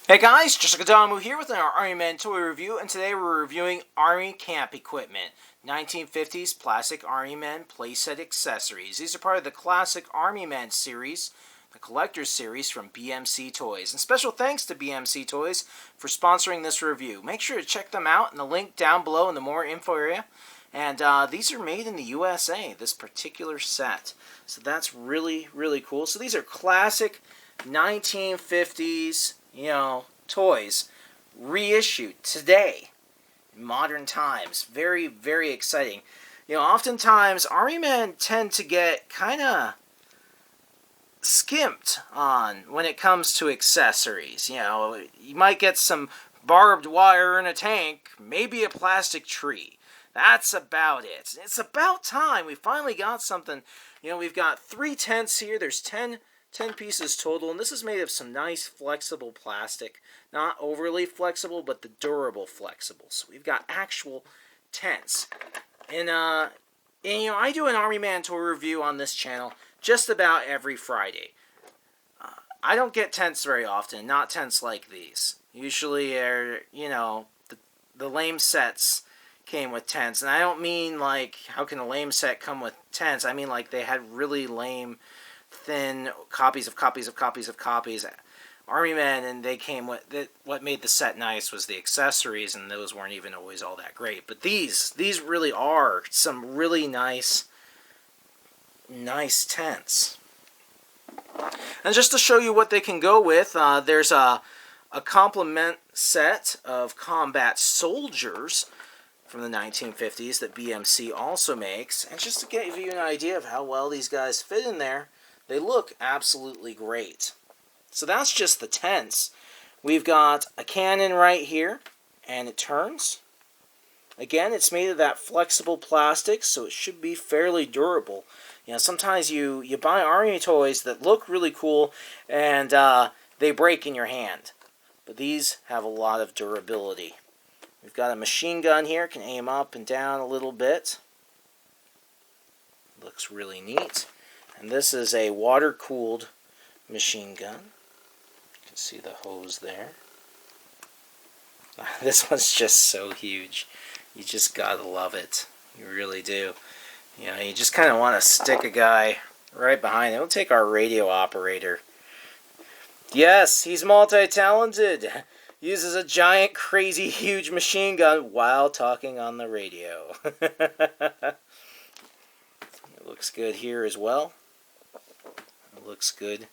Hey guys, Jessica Damu here with our Army Men toy review, and today we're reviewing Army Camp Equipment, 1950s Plastic Army Men playset accessories. These are part of the Classic Army Men series, the Collector's Series from BMC Toys. And special thanks to BMC Toys for sponsoring this review. Make sure to check them out in the link down below in the more info area. And these are made in the USA, this particular set. So that's really, really cool. So these are classic 1950s toys reissued today in modern times. Very, very exciting. Oftentimes Army men tend to get kind of skimped on when it comes to accessories. You might get some barbed wire in a tank, maybe a plastic tree. That's about it. It's about time we finally got something. We've got 3 tents here. There's 10 pieces total, and this is made of some nice flexible plastic. Not overly flexible, but the durable flexible. So we've got actual tents. And I do an Army Man toy review on this channel just about every Friday. I don't get tents very often, not tents like these. Usually, the lame sets came with tents. And I don't mean like, how can a lame set come with tents? I mean like they had really lame, thin copies of copies. Army men, and they came with what made the set nice was the accessories, and those weren't even always all that great. But these really are some really nice tents. And just to show you what they can go with, there's a complement set of combat soldiers from the 1950s that BMC also makes. And just to give you an idea of how well these guys fit in there, they look absolutely great. So that's just the tents. We've got a cannon right here, and it turns. Again, it's made of that flexible plastic, so it should be fairly durable. Sometimes you buy Army toys that look really cool, and they break in your hand. But these have a lot of durability. We've got a machine gun here, can aim up and down a little bit. Looks really neat. And this is a water-cooled machine gun. You can see the hose there. This one's just so huge. You just gotta love it. You really do. You just kind of want to stick a guy right behind it. We'll take our radio operator. Yes, he's multi-talented. Uses a giant, crazy, huge machine gun while talking on the radio. It looks good here as well. It looks good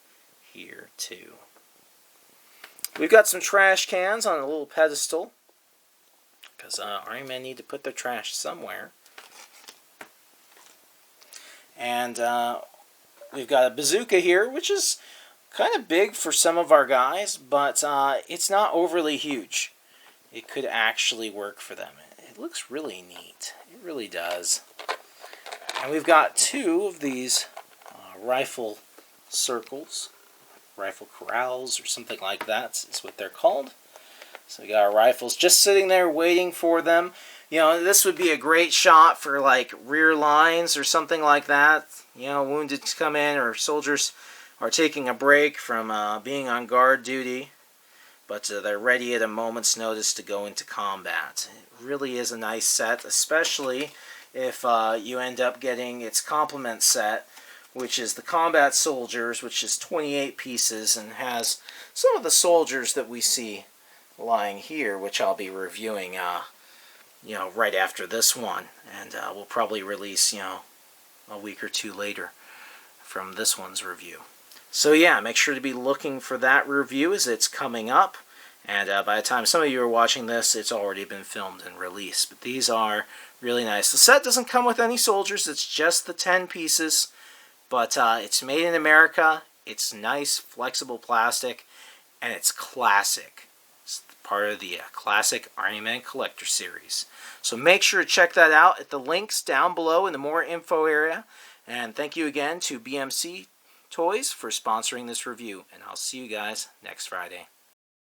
here too. We've got some trash cans on a little pedestal, because Army men need to put their trash somewhere. And we've got a bazooka here, which is kind of big for some of our guys, but it's not overly huge. It could actually work for them. It looks really neat. It really does. And we've got 2 of these rifle circles, rifle corrals or something like that is what they're called. So we got our rifles just sitting there waiting for them. This would be a great shot for like rear lines or something like that. Wounded come in, or soldiers are taking a break from being on guard duty, but they're ready at a moment's notice to go into combat. It really is a nice set, especially if you end up getting its complement set, which is the combat soldiers, which is 28 pieces and has some of the soldiers that we see lying here, which I'll be reviewing right after this one, and we'll probably release a week or 2 later from this one's review. So yeah, make sure to be looking for that review as it's coming up. And by the time some of you are watching this, it's already been filmed and released. But these are really nice. The set doesn't come with any soldiers. It's just the 10 pieces. But it's made in America. It's nice, flexible plastic. And it's classic. It's part of the Classic Army Men Collector Series. So make sure to check that out at the links down below in the more info area. And thank you again to BMC Toys for sponsoring this review. And I'll see you guys next Friday.